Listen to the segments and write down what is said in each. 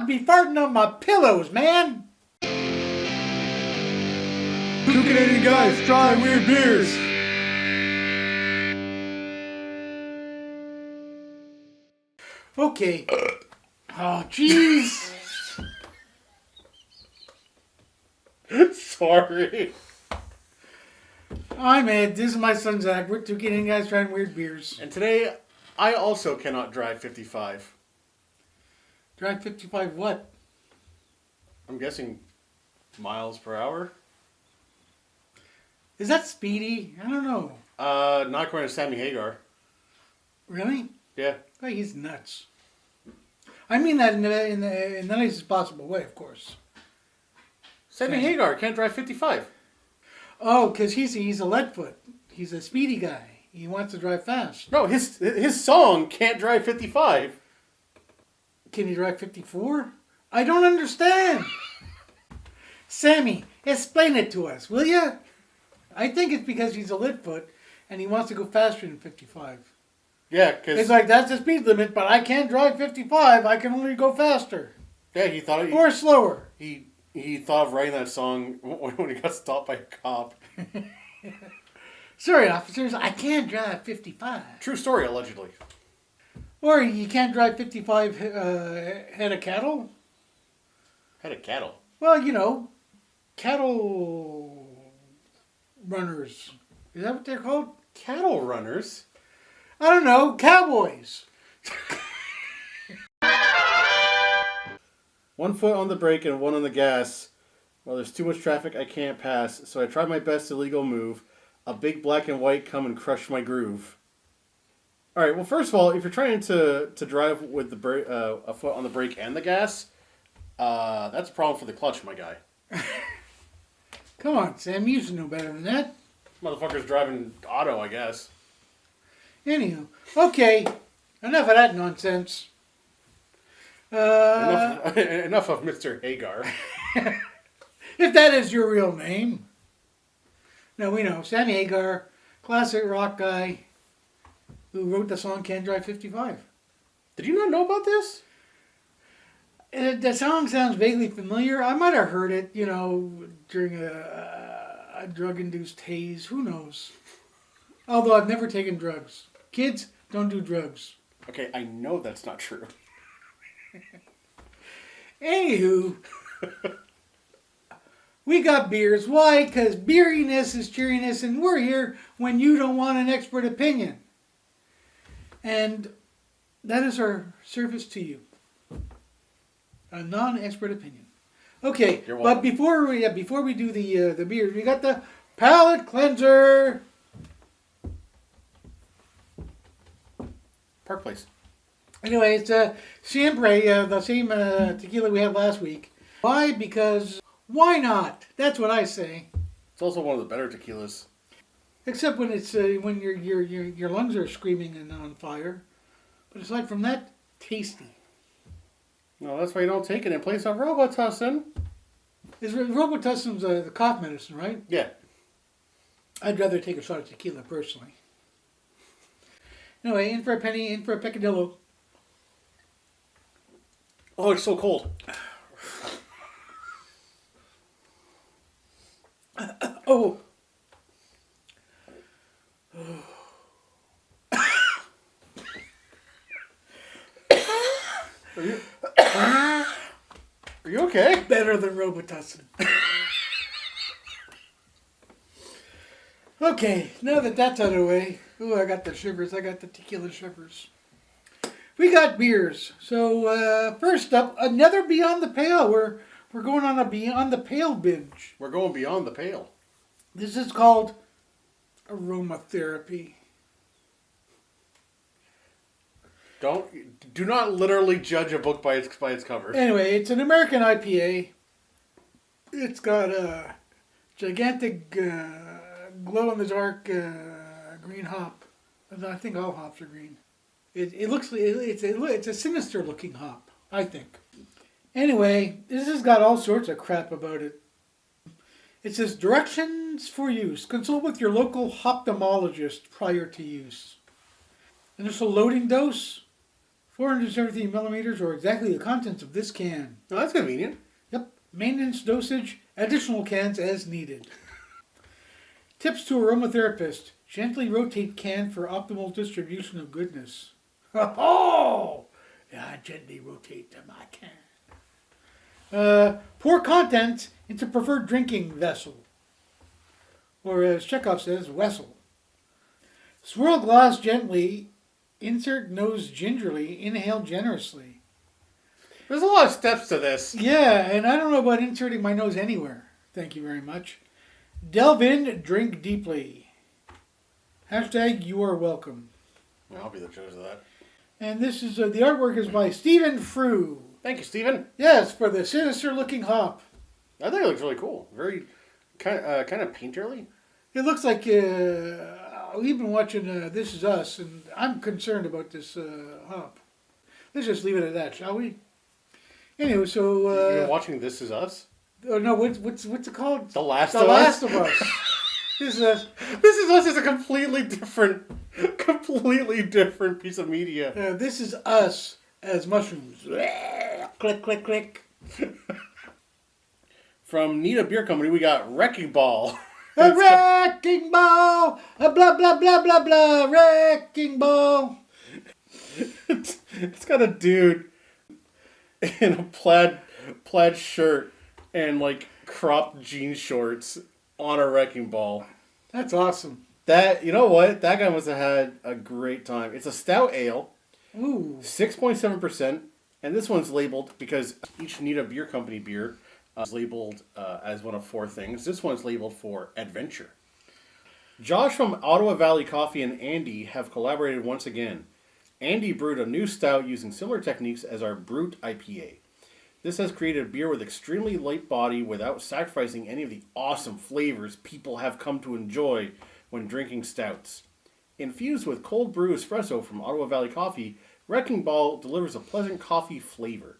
dogs be farting on my pillows, man? Two Canadian guys trying weird beers. Okay. Oh, jeez. Sorry. I'm Ed. This is my son Zach. We're two Canadian guys trying weird beers. And today, I also cannot drive 55. Drive 55 what? I'm guessing miles per hour. Is that speedy? I don't know. Not according to Sammy Hagar. Really? Yeah. Oh, he's nuts. I mean that in the nicest possible way, of course. Sammy Hagar can't drive 55. Oh, because he's a leadfoot. He's a speedy guy. He wants to drive fast. No, his song can't drive 55. Can he drive 54? I don't understand. Sammy, explain it to us, will ya? I think it's because he's a leadfoot and he wants to go faster than 55. Yeah, because... It's like, that's the speed limit, but I can't drive 55. I can only go faster. Yeah, he thought... Or slower. He thought of writing that song when he got stopped by a cop. Sorry, officers, I can't drive 55. True story, allegedly. Or you can't drive 55 head of cattle? Head of cattle? Well, you know, cattle runners. Is that what they're called? Cattle runners? I don't know, cowboys. One foot on the brake and one on the gas. Well, there's too much traffic, I can't pass. So I tried my best illegal move. A big black and white come and crush my groove. All right. Well, first of all, if you're trying to drive with the a foot on the brake and the gas, that's a problem for the clutch, my guy. Come on, Sam. You should know better than that. Motherfucker's driving auto, I guess. Anywho, okay. Enough of that nonsense. Enough of Mr. Hagar. If that is your real name. No, we know. Sammy Hagar, classic rock guy who wrote the song Can't Drive 55. Did you not know about this? The song sounds vaguely familiar. I might have heard it, you know, during a drug-induced haze. Who knows? Although I've never taken drugs. Kids, don't do drugs. Okay, I know that's not true. Anywho, we got beers. Why? Because beeriness is cheeriness, and we're here when you don't want an expert opinion. And that is our service to you. A non-expert opinion. Okay, but before we do the beers, we got the palate cleanser. Park Place. Anyway, it's siempre, the same tequila we had last week. Why? Because why not? That's what I say. It's also one of the better tequilas. Except when it's when your lungs are screaming and on fire. But aside from that, tasty. No, that's why you don't take it in place of Robitussin. Robitussin's the cough medicine, right? Yeah. I'd rather take a shot of tequila personally. Anyway, in for a penny, in for a peccadillo. Oh, it's so cold. Oh. Are you okay? Better than Robitussin. Okay, now that that's out of the way. Ooh, I got the shivers. I got the tequila shivers. We got beers. So first up, another Beyond the Pale. We're going on a Beyond the Pale binge. We're going beyond the pale. This is called Aromatherapy. Do not literally judge a book by its cover. Anyway, it's an American IPA. It's got a gigantic glow-in-the-dark green hop. I think all hops are green. It looks it's a sinister looking hop, I think. Anyway, this has got all sorts of crap about it. It says directions for use. Consult with your local hophthalmologist prior to use. Initial loading dose, 473 milliliters, or exactly the contents of this can. Oh, that's convenient. Yep. Maintenance dosage, additional cans as needed. Tips to aromatherapist. Gently rotate can for optimal distribution of goodness. Oh! Yeah, gently rotate my can. Pour content into preferred drinking vessel. Or as Chekhov says, vessel. Swirl glass gently. Insert nose gingerly. Inhale generously. There's a lot of steps to this. Yeah, and I don't know about inserting my nose anywhere. Thank you very much. Delve in, drink deeply. Hashtag you are welcome. I'll be the judge of that. And this is the artwork is by Stephen Frew. Thank you, Stephen. Yes, for the sinister looking hop. I think it looks really cool. Very kind of painterly. It looks like we've been watching This Is Us, and I'm concerned about this hop. Let's just leave it at that, shall we? Anyway, so You've been watching This Is Us? Oh no, what's it called? The Last The of Last Us. of Us. This is Us. This Is Us is a completely different piece of media. This is us as mushrooms. Click, click, click. From Nita Beer Company, we got Wrecking Ball. A wrecking ball. A blah blah blah blah blah. Wrecking ball. It's got a dude in a plaid shirt and like cropped jean shorts on a wrecking ball. That's awesome. That, you know what? That guy must have had a great time. It's a stout ale. Ooh. 6.7%. And this one's labeled because each Nita Beer Company beer is labeled as one of four things. This one's labeled for adventure. Josh from Ottawa Valley Coffee and Andy have collaborated once again. Andy brewed a new stout using similar techniques as our Brute IPA. This has created a beer with extremely light body without sacrificing any of the awesome flavors people have come to enjoy when drinking stouts. Infused with cold brew espresso from Ottawa Valley Coffee, Wrecking Ball delivers a pleasant coffee flavor.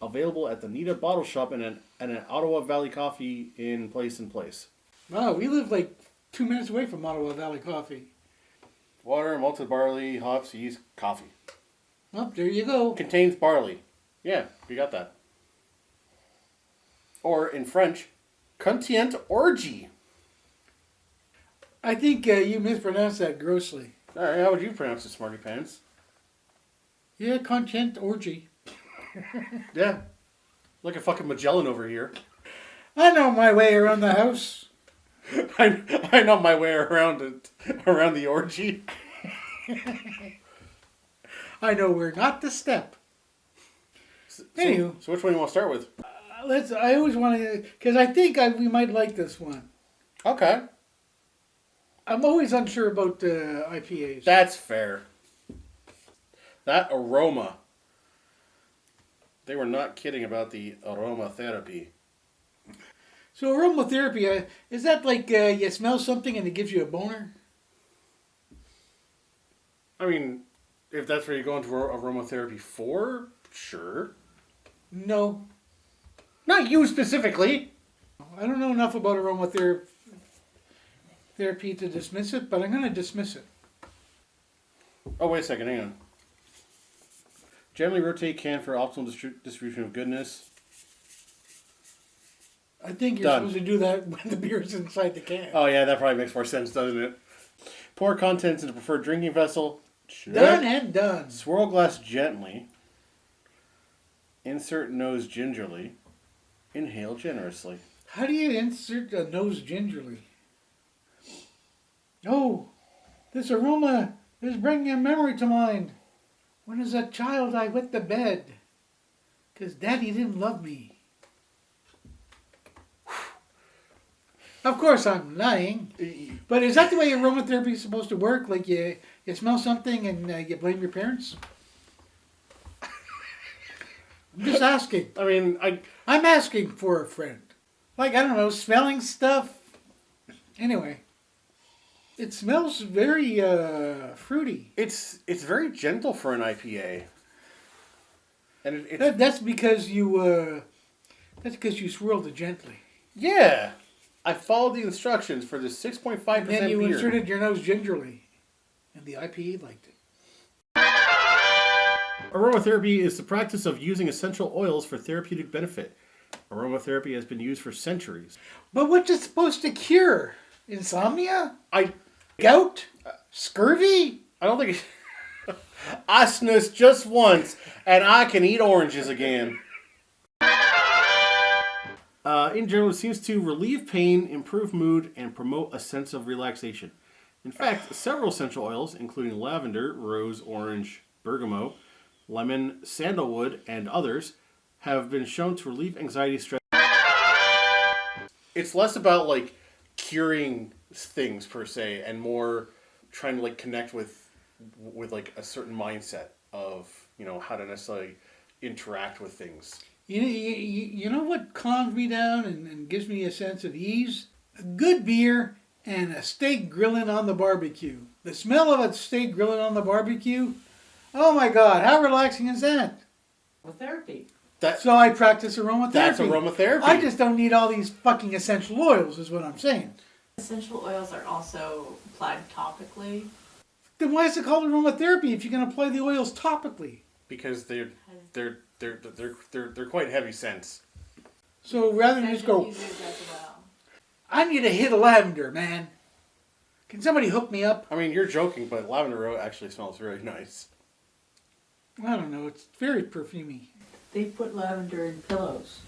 Available at the Nita Bottle Shop and an Ottawa Valley Coffee in Place and Place. Wow, we live like 2 minutes away from Ottawa Valley Coffee. Water, malted barley, hops, yeast, coffee. Well, there you go. Contains barley. Yeah, we got that. Or in French, contient orgy. I think you mispronounced that grossly. All right, how would you pronounce it, Smarty Pants? Yeah, content orgy. Yeah, like a fucking Magellan over here. I know my way around the house. I know my way around the orgy. I know where not to step. Anywho. So which one do you want to start with? I always want to, because I think we might like this one. Okay. I'm always unsure about IPAs. That's fair. That aroma. They were not kidding about the aromatherapy. So aromatherapy, is that like you smell something and it gives you a boner? I mean, if that's what you're going to aromatherapy for, sure. No. Not you specifically. I don't know enough about aromatherapy to dismiss it, but I'm going to dismiss it. Oh, wait a second, hang on. Gently rotate can for optimal distribution of goodness. I think you're Done. supposed to do that when the beer's inside the can. Oh yeah, that probably makes more sense, doesn't it? Pour contents into preferred drinking vessel. Check. Done and done. Swirl glass gently. Insert nose gingerly. Inhale generously. How do you insert a nose gingerly? Oh, this aroma is bringing a memory to mind. When as a child I wet the bed, 'cause Daddy didn't love me. Of course I'm lying. But is that the way aromatherapy is supposed to work? Like you smell something and you blame your parents? I'm just asking. I mean, I'm asking for a friend. Like, I don't know, smelling stuff. Anyway. It smells very fruity. it's very gentle for an IPA. And That's because you swirled it gently. yeah. I followed the instructions for this 6.5% And then you beer. inserted your nose gingerly. And the IPA liked it. Aromatherapy is the practice of using essential oils for therapeutic benefit. Aromatherapy has been used for centuries. But what's it supposed to cure? Insomnia? I Gout? Scurvy? don't think I snuzzed just once, and I can eat oranges again. In general, it seems to relieve pain, improve mood, and promote a sense of relaxation. In fact, several essential oils, including lavender, rose, orange, bergamot, lemon, sandalwood, and others, have been shown to relieve anxiety, stress. It's less about like curing things per se, and more trying to like connect with like a certain mindset of how to necessarily interact with things. You know what calms me down and gives me a sense of ease? A good beer and a steak grilling on the barbecue. The smell of a steak grilling on the barbecue, oh my God, how relaxing is that? Therapy. So I practice aromatherapy. That's aromatherapy. I just don't need all these fucking essential oils, is what I'm saying. Essential oils are also applied topically. Then why is it called aromatherapy if you can apply the oils topically? Because they're quite heavy scents. So rather than just go, Users as well. I need a hit of lavender, man. Can somebody hook me up? I mean, you're joking, but lavender actually smells really nice. I don't know. It's very perfumey. They put lavender in pillows.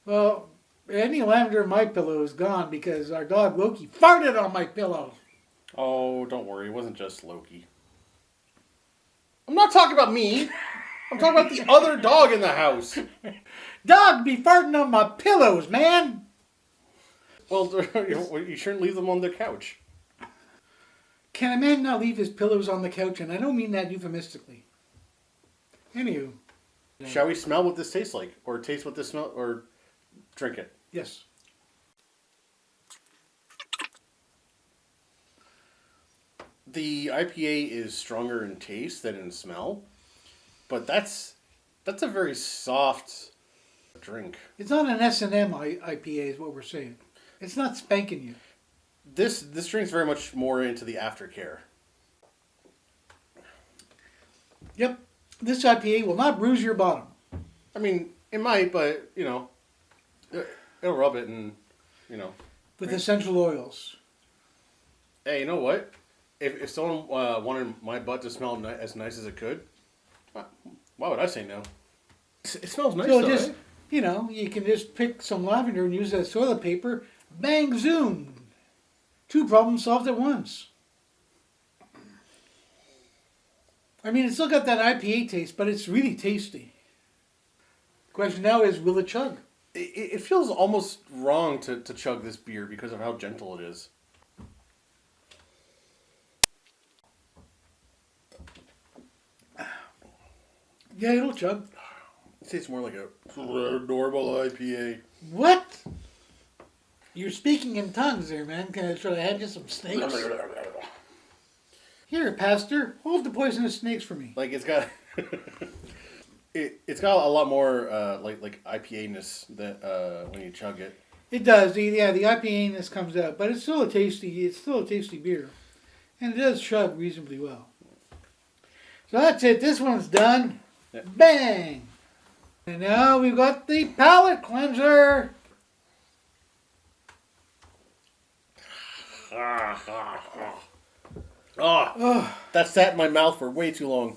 Well, any lavender in my pillow is gone because our dog Loki farted on my pillow. Oh, don't worry. It wasn't just Loki. I'm not talking about me. I'm talking about the other dog in the house. Dog be farting on my pillows, man. Well, you shouldn't leave them on the couch. Can a man not leave his pillows on the couch? And I don't mean that euphemistically. Anywho. Shall we smell what this tastes like? Or taste what this smell, or drink it? Yes. The IPA is stronger in taste than in smell, but that's a very soft drink. It's not an S&M IPA is what we're saying. It's not spanking you. This drink's very much more into the aftercare. Yep. This IPA will not bruise your bottom. I mean, it might, but, it'll rub it and, With essential oils. Hey, you know what? If someone wanted my butt to smell as nice as it could, why would I say no? It smells nice, So though, just, right? you can just pick some lavender and use that toilet paper. Bang, zoom. 2 problems solved at once. I mean, it's still got that IPA taste, but it's really tasty. Question now is, will it chug? It feels almost wrong to chug this beer because of how gentle it is. Yeah, it'll chug. It tastes more like a normal IPA. What? You're speaking in tongues there, man. Should I hand you some snakes? Here, Pastor, hold the poisonous snakes for me. Like it's got, it's got a lot more like IPA-ness that when you chug it. It does. The IPA-ness comes out, but it's still a tasty beer, and it does chug reasonably well. So that's it. This one's done. Yeah. Bang! And now we've got the palate cleanser. That sat in my mouth for way too long.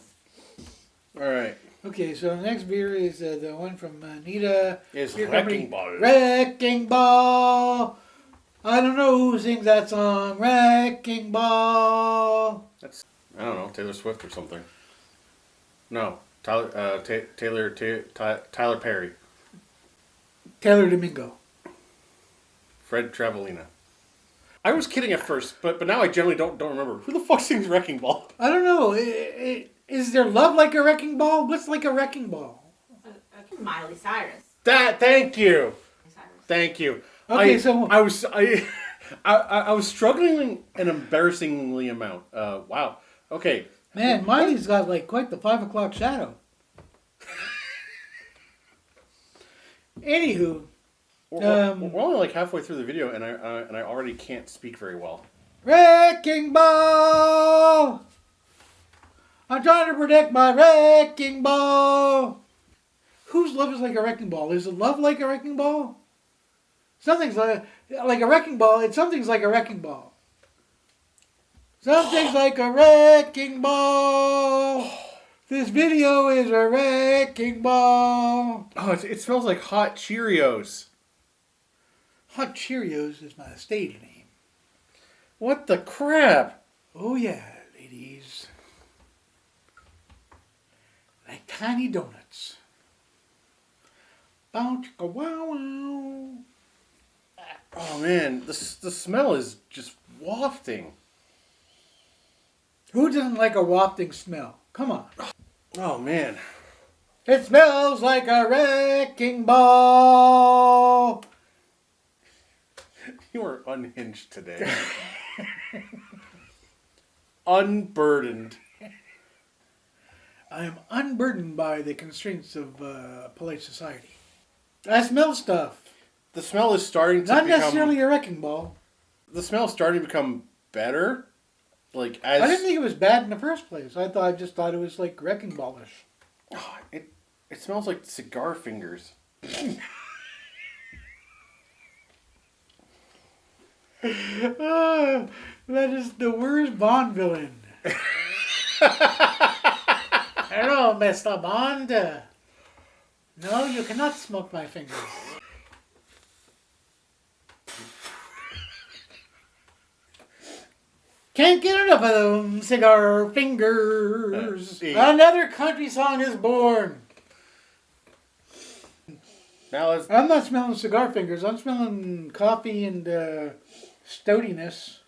All right. Okay, so the next beer is the one from Nita. It's Beer Wrecking Company. Ball. Wrecking Ball. I don't know who sings that song. Wrecking Ball. I don't know, Taylor Swift or something. No, Tyler Perry. Taylor Domingo. Fred Travellina. I was kidding at first, but now I generally don't remember. Who the fuck sings Wrecking Ball? I don't know. Is there love like a wrecking ball? What's like a wrecking ball? Miley Cyrus. Thank you. Thank you. Okay, I was struggling an embarrassingly amount. Wow. Okay. Man, Miley's got like quite the 5 o'clock shadow. Anywho, We're only like halfway through the video, and I already can't speak very well. Wrecking Ball. I'm trying to protect my wrecking ball. Whose love is like a wrecking ball? Is it love like a wrecking ball? Something's like a wrecking ball. It's something's like a wrecking ball. Something's like a wrecking ball. This video is a wrecking ball. Oh, it smells like hot Cheerios. Hot Cheerios is my stage name. What the crap? Oh yeah, ladies. Like tiny donuts. Bow chicka wow wow. Oh man, the smell is just wafting. Who doesn't like a wafting smell? Come on. Oh man. It smells like a wrecking ball. You are unhinged today. Unburdened. I am unburdened by the constraints of polite society. I smell stuff. The smell is starting to Not become... necessarily a wrecking ball. The smell's starting to become better. Like, I didn't think it was bad in the first place. I just thought it was like wrecking ballish. Oh, it smells like cigar fingers. That is the worst Bond villain. Hello, Mr. Bond. No, you cannot smoke my fingers. Can't get enough of them cigar fingers. Another country song is born. Now let's... I'm not smelling cigar fingers. I'm smelling coffee and stoutiness.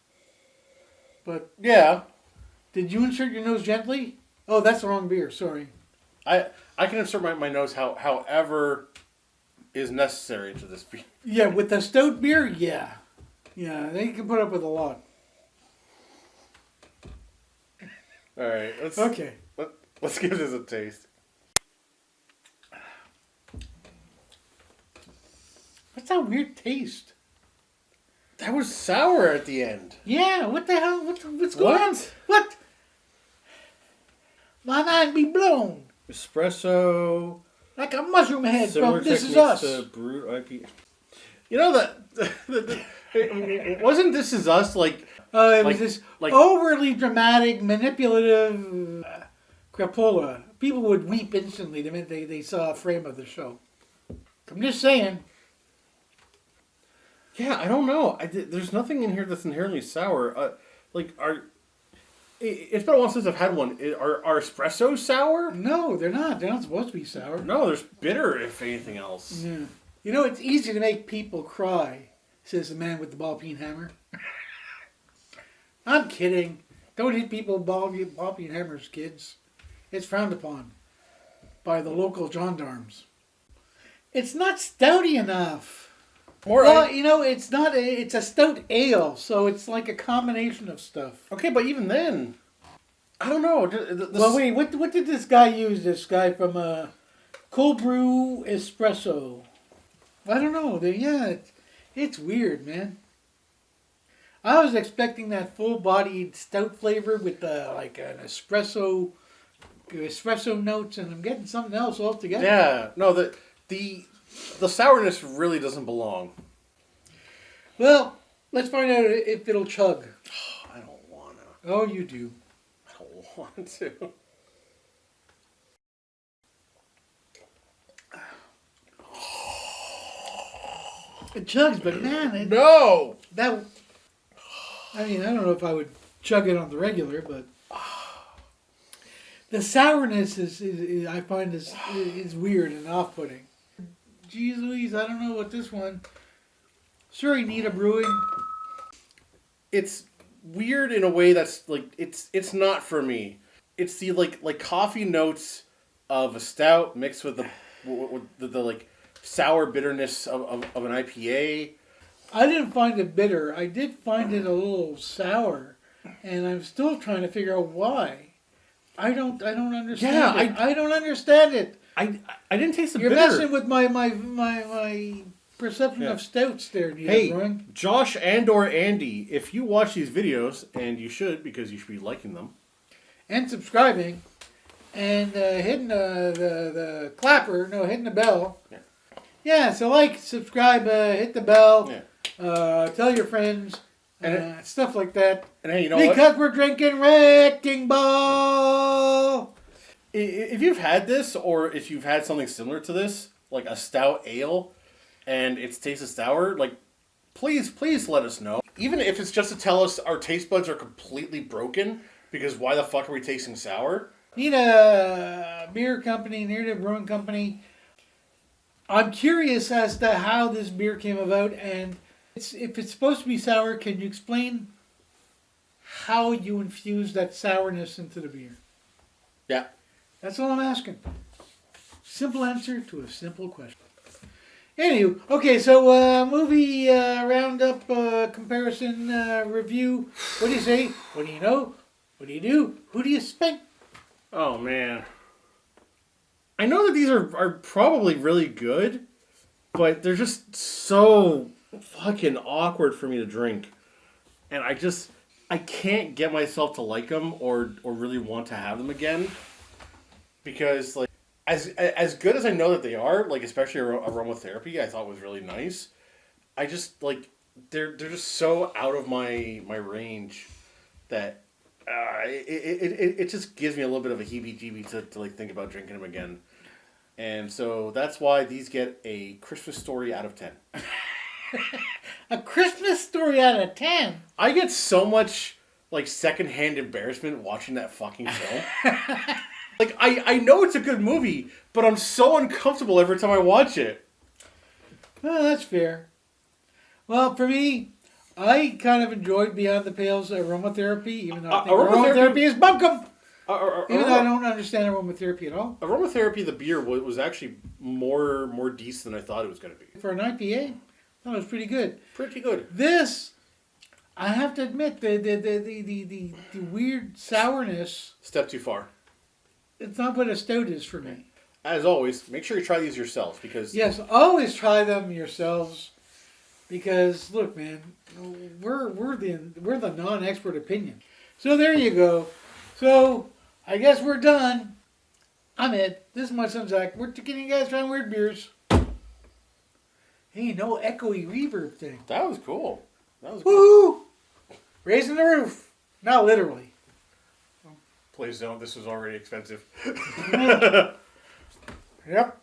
But Yeah. did you insert your nose gently? Oh, that's the wrong beer. Sorry. I can insert my nose however is necessary to this beer. Yeah, with the stout beer, yeah. Yeah, they can put up with a lot. All right, Okay. let's give this a taste. What's that weird taste? That was sour at the end. Yeah, what the hell? What's going on? What? My mind be blown. Espresso. Like a mushroom head Similar from This Is techniques Us. to brewed IPA. You know that wasn't This Is Us like It like- was this like- overly dramatic, manipulative crapola. People would weep instantly the minute they saw a frame of the show. I'm just saying. Yeah, I don't know. There's nothing in here that's inherently sour. It's been a while since I've had one. Are espressos sour? No, they're not. They're not supposed to be sour. No, there's bitter if anything else. Yeah. You know, it's easy to make people cry, says the man with the ball-peen hammer. I'm kidding. Don't hit people with ball-peen hammers, kids. It's frowned upon by the local gendarmes. It's not stouty enough. It's not. It's a stout ale, so it's like a combination of stuff. Okay, but even then, I don't know. Well, wait. What did this guy use? This guy from Cold Brew Espresso. I don't know. It's weird, man. I was expecting that full-bodied stout flavor with like an espresso notes, and I'm getting something else altogether. Yeah, no. The sourness really doesn't belong. Well, let's find out if it'll chug. I don't wanna. Oh, you do. I don't want to. It chugs, but man, No. I don't know if I would chug it on the regular, but the sourness is I find is weird and off-putting. Jeez Louise, I don't know what this one. Sorry, Nita Brewing. It's weird in a way that's like it's not for me. It's the like coffee notes of a stout mixed with the like sour bitterness of an IPA. I didn't find it bitter. I did find it a little sour, and I'm still trying to figure out why. I don't understand. Yeah, it. I don't understand it. I didn't taste the You're bitter. messing with my perception Yeah. of stouts there, Nita Hey, Brewing. Josh and or Andy, if you watch these videos, and you should because you should be liking them. and subscribing and hitting the clapper, hitting the bell. Yeah. Yeah, so like, subscribe, hit the bell, Yeah. tell your friends, stuff like that. And hey, you know because we're drinking Wrecking Ball. If you've had this, or if you've had something similar to this, like a stout ale, and it's tasted sour, like, please let us know. Even if it's just to tell us our taste buds are completely broken, because why the fuck are we tasting sour? Nita Beer Company, Nita Brewing Company. I'm curious as to how this beer came about, and if it's supposed to be sour, can you explain how you infuse that sourness into the beer? Yeah. That's all I'm asking. Simple answer to a simple question. Anywho, okay, so movie roundup, comparison, review. What do you say? What do you know? What do you do? Who do you spank? Oh, man. I know that these are probably really good, but they're just so fucking awkward for me to drink. And I can't get myself to like them or really want to have them again. Because, like, as good as I know that they are, like, especially Aromatherapy, I thought was really nice. I just, like, they're just so out of my range that it just gives me a little bit of a heebie-jeebie to like, think about drinking them again. And so that's why these get a Christmas story out of 10. A Christmas story out of 10? I get so much, like, secondhand embarrassment watching that fucking film. Like, I know it's a good movie, but I'm so uncomfortable every time I watch it. Well, that's fair. Well, for me, I kind of enjoyed Beyond the Pale's Aromatherapy, even though I think aromatherapy is bunkum. Even though I don't understand aromatherapy at all. Aromatherapy, the beer, was actually more decent than I thought it was going to be. For an IPA, I thought it was pretty good. Pretty good. This, I have to admit, the weird sourness. Step too far. It's not what a stout is for me. As always, make sure you try these yourselves because yes, always try them yourselves. Because look, man, we're the non-expert opinion. So there you go. So I guess we're done. I'm Ed. This is my son Zach. We're taking you guys trying weird beers. Hey, no echoey reverb thing. that was cool. That was Woo! Raising the roof. Not literally. Please don't. This was already expensive. Yep.